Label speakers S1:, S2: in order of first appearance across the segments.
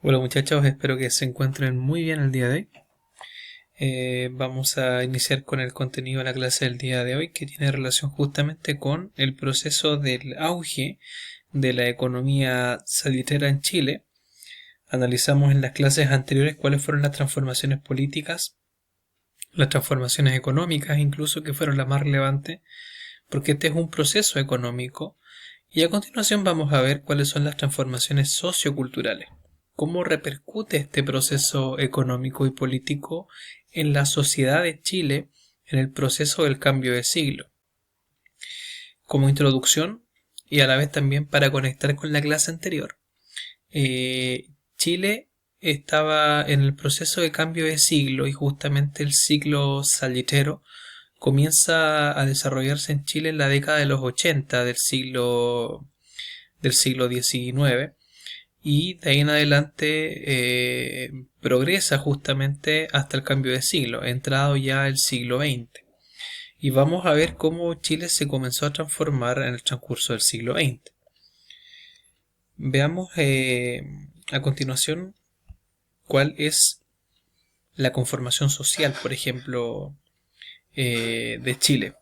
S1: Hola muchachos, espero que se encuentren muy bien el día de hoy. Vamos a iniciar con el contenido de la clase del día de hoy que tiene relación justamente con el proceso del auge de la economía salitrera en Chile. Analizamos en las clases anteriores cuáles fueron las transformaciones políticas, las transformaciones económicas incluso que fueron las más relevantes, porque este es un proceso económico. Y a continuación vamos a ver cuáles son las transformaciones socioculturales. ¿Cómo repercute este proceso económico y político en la sociedad de Chile en el proceso del cambio de siglo? Como introducción y a la vez también para conectar con la clase anterior, Chile estaba en el proceso de cambio de siglo y justamente el siglo salitrero comienza a desarrollarse en Chile en la década de los 80 del siglo XIX y de ahí en adelante progresa justamente hasta el cambio de siglo, entrado ya el siglo XX. Y vamos a ver cómo Chile se comenzó a transformar en el transcurso del siglo XX. Veamos a continuación cuál es la conformación social, por ejemplo, de Chile.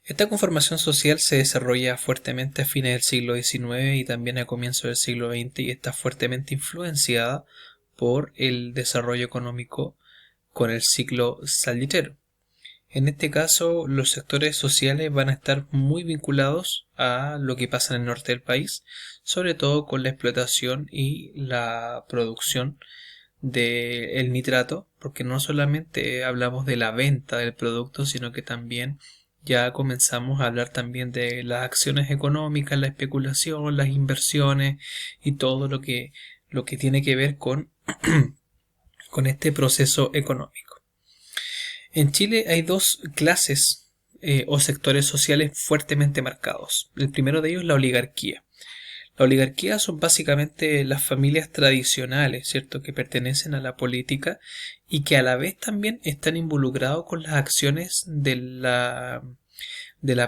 S1: Esta conformación social se desarrolla fuertemente a fines del siglo XIX y también a comienzos del siglo XX y está fuertemente influenciada por el desarrollo económico con el ciclo salitrero. En este caso, los sectores sociales van a estar muy vinculados a lo que pasa en el norte del país, sobre todo con la explotación y la producción del nitrato, porque no solamente hablamos de la venta del producto, sino que también ya comenzamos a hablar también de las acciones económicas, la especulación, las inversiones y todo lo que tiene que ver con este proceso económico. En Chile hay dos clases o sectores sociales fuertemente marcados. El primero de ellos es la oligarquía. La oligarquía son básicamente las familias tradicionales, ¿cierto?, que pertenecen a la política y que a la vez también están involucrados con las acciones de las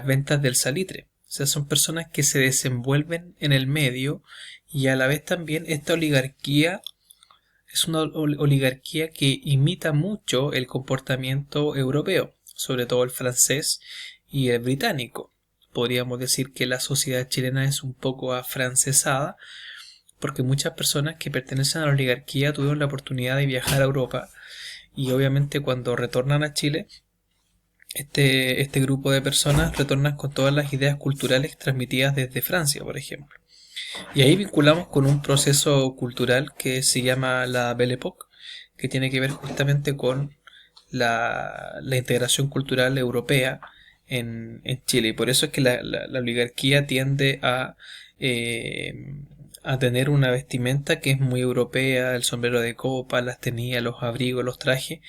S1: ventas del salitre. O sea, son personas que se desenvuelven en el medio y a la vez también esta oligarquía es una oligarquía que imita mucho el comportamiento europeo, sobre todo el francés y el británico. Podríamos decir que la sociedad chilena es un poco afrancesada porque muchas personas que pertenecen a la oligarquía tuvieron la oportunidad de viajar a Europa y obviamente cuando retornan a Chile, este grupo de personas retornan con todas las ideas culturales transmitidas desde Francia, por ejemplo. Y ahí vinculamos con un proceso cultural que se llama la Belle Époque, que tiene que ver justamente con la integración cultural europea en Chile. Y por eso es que la oligarquía tiende a tener una vestimenta que es muy europea, el sombrero de copa, las tenías, los abrigos, los trajes,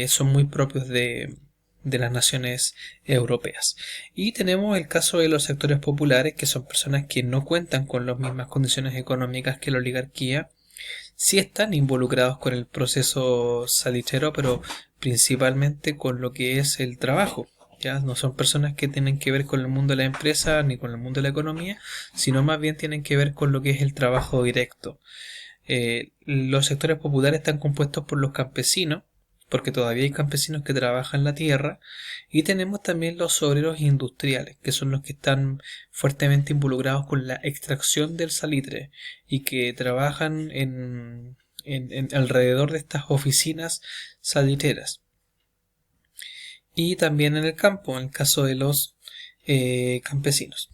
S1: son muy propios de las naciones europeas. Y tenemos el caso de los sectores populares, que son personas que no cuentan con las mismas condiciones económicas que la oligarquía, sí están involucrados con el proceso salitrero, pero principalmente con lo que es el trabajo. Ya no son personas que tienen que ver con el mundo de la empresa ni con el mundo de la economía, sino más bien tienen que ver con lo que es el trabajo directo. Los sectores populares están compuestos por los campesinos, porque todavía hay campesinos que trabajan la tierra, y tenemos también los obreros industriales, que son los que están fuertemente involucrados con la extracción del salitre y que trabajan en alrededor de estas oficinas salitreras. Y también en el campo, en el caso de los campesinos.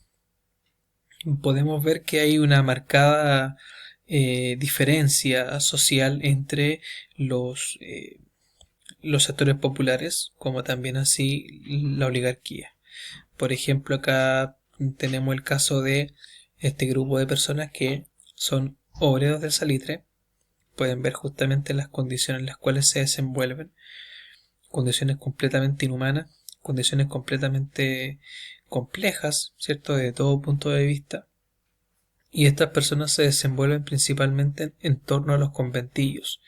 S1: Podemos ver que hay una marcada diferencia social entre los sectores populares, como también así la oligarquía. Por ejemplo, acá tenemos el caso de este grupo de personas que son obreros del salitre. Pueden ver justamente las condiciones en las cuales se desenvuelven, condiciones completamente inhumanas, condiciones completamente complejas, ¿cierto?, de todo punto de vista. Y estas personas se desenvuelven principalmente en torno a los conventillos.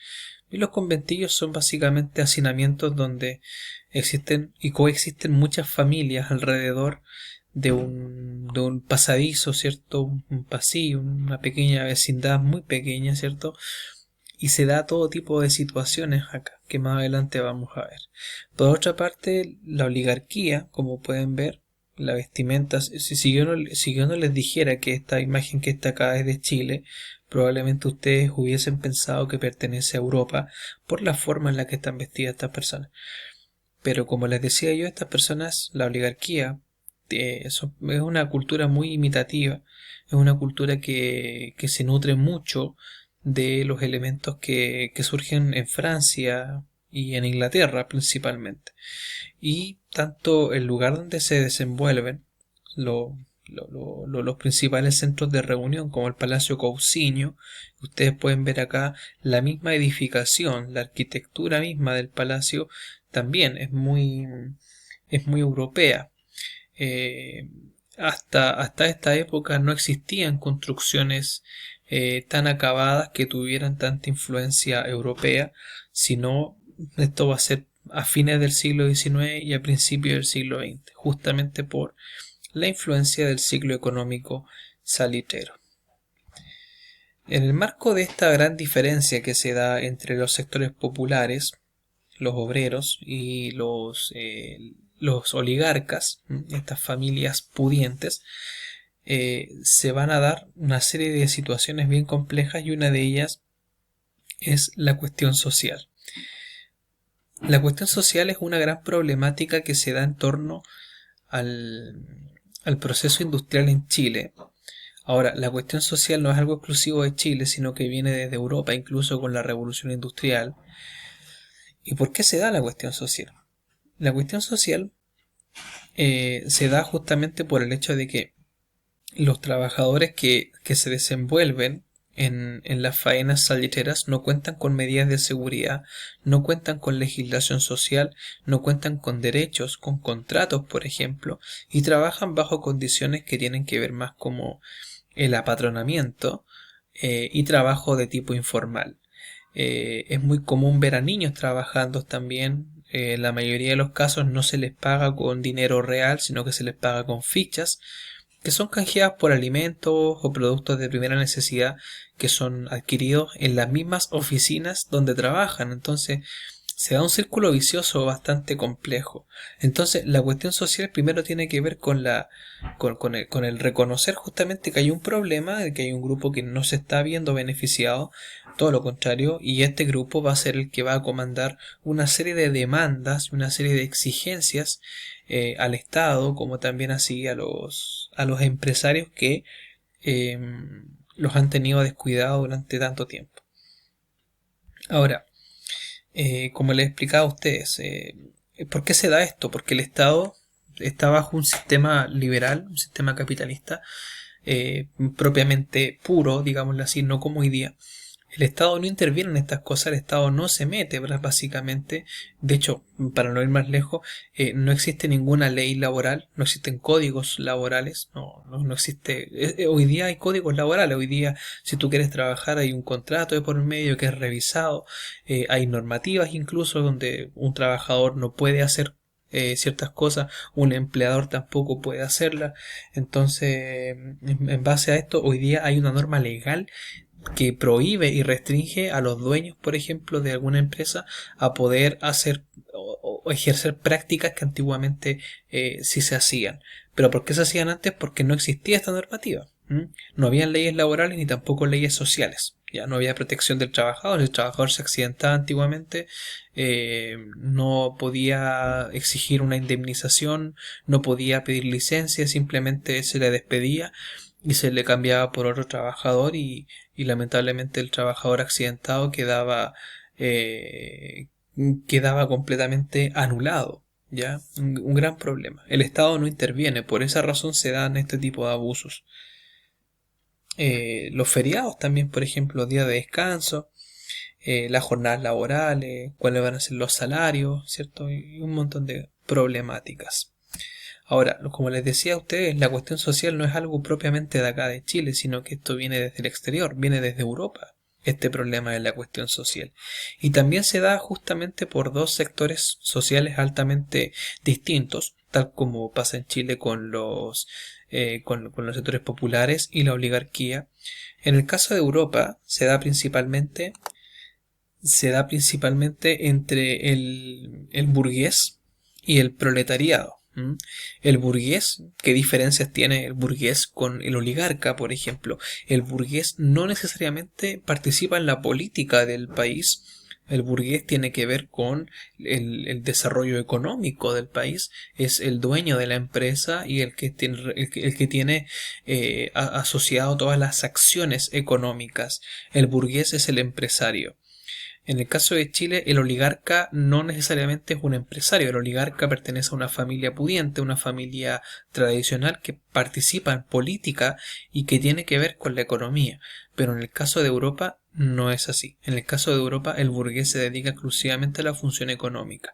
S1: Y los conventillos son básicamente hacinamientos donde existen y coexisten muchas familias alrededor de un de un pasadizo, ¿cierto? Un pasillo, una pequeña vecindad muy pequeña, ¿cierto? Y se da todo tipo de situaciones acá, que más adelante vamos a ver. Por otra parte, la oligarquía, como pueden ver, la vestimenta, si yo no les dijera que esta imagen que está acá es de Chile, probablemente ustedes hubiesen pensado que pertenece a Europa por la forma en la que están vestidas estas personas. Pero como les decía yo, estas personas, la oligarquía, es una cultura muy imitativa, es una cultura que se nutre mucho de los elementos que surgen en Francia y en Inglaterra principalmente. Y tanto el lugar donde se desenvuelven los principales centros de reunión, como el Palacio Cousiño, ustedes pueden ver acá la misma edificación, la arquitectura misma del palacio también es muy europea. Eh, hasta esta época no existían construcciones tan acabadas que tuvieran tanta influencia europea, sino esto va a ser a fines del siglo XIX y a principios del siglo XX, justamente por la influencia del ciclo económico salitrero. En el marco de esta gran diferencia que se da entre los sectores populares, los obreros y los oligarcas, estas familias pudientes, se van a dar una serie de situaciones bien complejas y una de ellas es la cuestión social. La cuestión social es una gran problemática que se da en torno al proceso industrial en Chile. Ahora, la cuestión social no es algo exclusivo de Chile, sino que viene desde Europa, incluso con la revolución industrial. ¿Y por qué se da la cuestión social? La cuestión social se da justamente por el hecho de que los trabajadores que se desenvuelven en las faenas salitreras no cuentan con medidas de seguridad, no cuentan con legislación social, no cuentan con derechos, con contratos, por ejemplo, y trabajan bajo condiciones que tienen que ver más como el apatronamiento y trabajo de tipo informal. Es muy común ver a niños trabajando también. La mayoría de los casos no se les paga con dinero real, sino que se les paga con fichas que son canjeadas por alimentos o productos de primera necesidad que son adquiridos en las mismas oficinas donde trabajan. Entonces se da un círculo vicioso bastante complejo. Entonces la cuestión social primero tiene que ver con con el reconocer justamente que hay un problema, de que hay un grupo que no se está viendo beneficiado, todo lo contrario, y este grupo va a ser el que va a comandar una serie de demandas, una serie de exigencias al Estado, como también así a los empresarios que eh, los han tenido descuidados durante tanto tiempo. Ahora, como les he explicado a ustedes, ¿por qué se da esto? Porque el Estado está bajo un sistema liberal, un sistema capitalista, propiamente puro, digámoslo así, no como hoy día. El Estado no interviene en estas cosas, el Estado no se mete, ¿verdad? Básicamente. De hecho, para no ir más lejos, no existe ninguna ley laboral, no existen códigos laborales, no existe. Hoy día hay códigos laborales, hoy día si tú quieres trabajar hay un contrato de por medio que es revisado, hay normativas incluso donde un trabajador no puede hacer ciertas cosas, un empleador tampoco puede hacerlas. Entonces, en base a esto, hoy día hay una norma legal que prohíbe y restringe a los dueños, por ejemplo, de alguna empresa a poder hacer o ejercer prácticas que antiguamente sí se hacían. ¿Pero por qué se hacían antes? Porque no existía esta normativa. No había leyes laborales ni tampoco leyes sociales. Ya no había protección del trabajador. El trabajador se accidentaba antiguamente, no podía exigir una indemnización, no podía pedir licencia, simplemente se le despedía y se le cambiaba por otro trabajador y lamentablemente el trabajador accidentado quedaba completamente anulado. ¿Ya? Un gran problema. El Estado no interviene, por esa razón se dan este tipo de abusos. Los feriados también, por ejemplo, días de descanso, las jornadas laborales, cuáles van a ser los salarios, ¿cierto? Y un montón de problemáticas. Ahora, como les decía a ustedes, la cuestión social no es algo propiamente de acá de Chile, sino que esto viene desde el exterior, viene desde Europa, este problema de la cuestión social. Y también se da justamente por dos sectores sociales altamente distintos, tal como pasa en Chile con con los sectores populares y la oligarquía. En el caso de Europa se da principalmente entre el burgués y el proletariado. El burgués, ¿qué diferencias tiene el burgués con el oligarca, por ejemplo? El burgués no necesariamente participa en la política del país. El burgués tiene que ver con el desarrollo económico del país, es el dueño de la empresa y el que tiene asociado todas las acciones económicas. El burgués es el empresario. En el caso de Chile, el oligarca no necesariamente es un empresario. El oligarca pertenece a una familia pudiente, una familia tradicional que participa en política y que tiene que ver con la economía. Pero en el caso de Europa no es así. En el caso de Europa, el burgués se dedica exclusivamente a la función económica.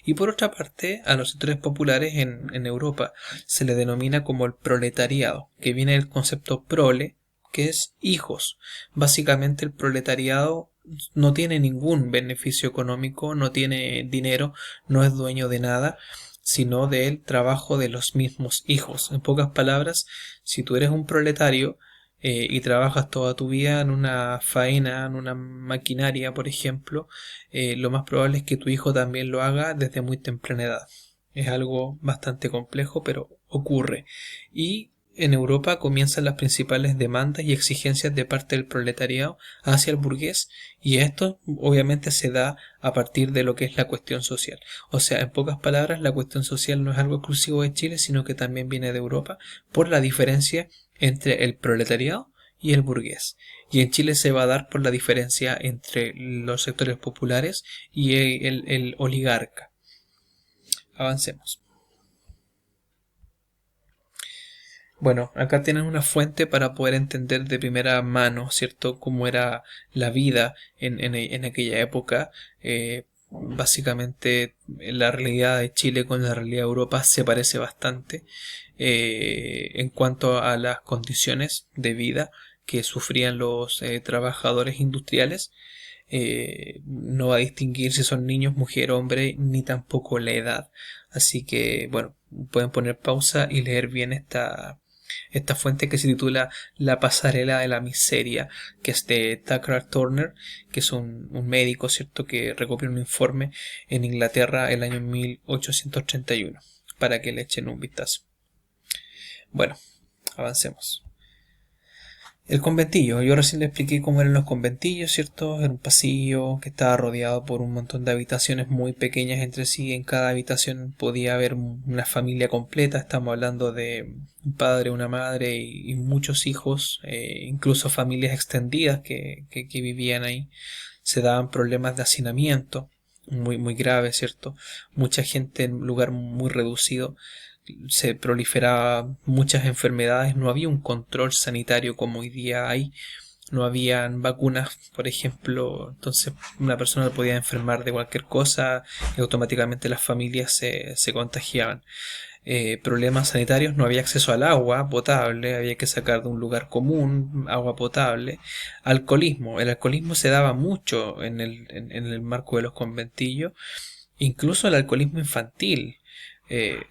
S1: Y por otra parte, a los sectores populares en Europa se le denomina como el proletariado, que viene del concepto prole, que es hijos. Básicamente el proletariado no tiene ningún beneficio económico, no tiene dinero, no es dueño de nada, sino del trabajo de los mismos hijos. En pocas palabras, si tú eres un proletario y trabajas toda tu vida en una faena, en una maquinaria, por ejemplo, lo más probable es que tu hijo también lo haga desde muy temprana edad. Es algo bastante complejo, pero ocurre. Y en Europa comienzan las principales demandas y exigencias de parte del proletariado hacia el burgués, y esto obviamente se da a partir de lo que es la cuestión social. O sea, en pocas palabras, la cuestión social no es algo exclusivo de Chile, sino que también viene de Europa por la diferencia entre el proletariado y el burgués. Y en Chile se va a dar por la diferencia entre los sectores populares y el oligarca. Avancemos. Bueno, acá tienen una fuente para poder entender de primera mano, ¿cierto?, cómo era la vida en aquella época. Básicamente, la realidad de Chile con la realidad de Europa se parece bastante en cuanto a las condiciones de vida que sufrían los trabajadores industriales. No va a distinguir si son niños, mujer, hombre, ni tampoco la edad. Así que, bueno, pueden poner pausa y leer bien esta fuente que se titula La pasarela de la miseria, que es de Tucker Turner, que es un médico, ¿cierto?, que recopiló un informe en Inglaterra el año 1831, para que le echen un vistazo. Bueno, avancemos. El conventillo, yo recién le expliqué cómo eran los conventillos, ¿cierto? Era un pasillo que estaba rodeado por un montón de habitaciones muy pequeñas entre sí. En cada habitación podía haber una familia completa. Estamos hablando de un padre, una madre y muchos hijos, incluso familias extendidas que vivían ahí. Se daban problemas de hacinamiento muy, muy graves, ¿cierto? Mucha gente en un lugar muy reducido. Se proliferaba muchas enfermedades, no había un control sanitario como hoy día hay, no habían vacunas, por ejemplo, entonces una persona podía enfermar de cualquier cosa y automáticamente las familias se contagiaban. Problemas sanitarios, no había acceso al agua potable, había que sacar de un lugar común agua potable. Alcoholismo, el alcoholismo se daba mucho en el marco de los conventillos, incluso el alcoholismo infantil.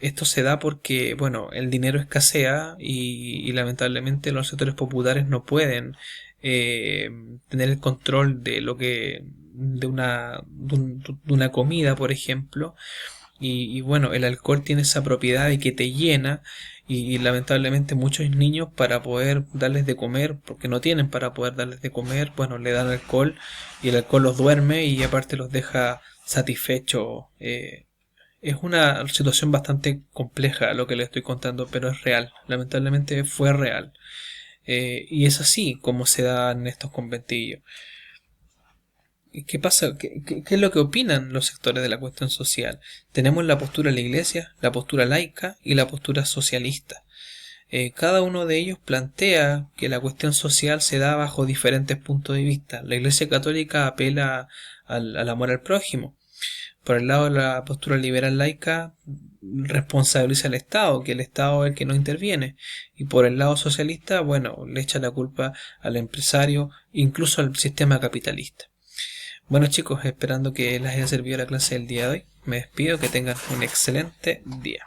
S1: Esto se da porque, bueno, el dinero escasea y lamentablemente los sectores populares no pueden tener el control de lo que de una comida, por ejemplo, y bueno, el alcohol tiene esa propiedad de que te llena y lamentablemente muchos niños, para poder darles de comer, porque no tienen para poder darles de comer, bueno, le dan alcohol y el alcohol los duerme y aparte los deja satisfechos. Es una situación bastante compleja lo que le estoy contando, pero es real. Lamentablemente fue real. Y es así como se dan estos conventillos. ¿Qué pasa? ¿Qué es lo que opinan los sectores de la cuestión social? Tenemos la postura de la Iglesia, la postura laica y la postura socialista. Cada uno de ellos plantea que la cuestión social se da bajo diferentes puntos de vista. La Iglesia Católica apela al amor al prójimo. Por el lado de la postura liberal laica, responsabiliza al Estado, que el Estado es el que no interviene. Y por el lado socialista, bueno, le echa la culpa al empresario, incluso al sistema capitalista. Bueno, chicos, esperando que les haya servido la clase del día de hoy, me despido, que tengan un excelente día.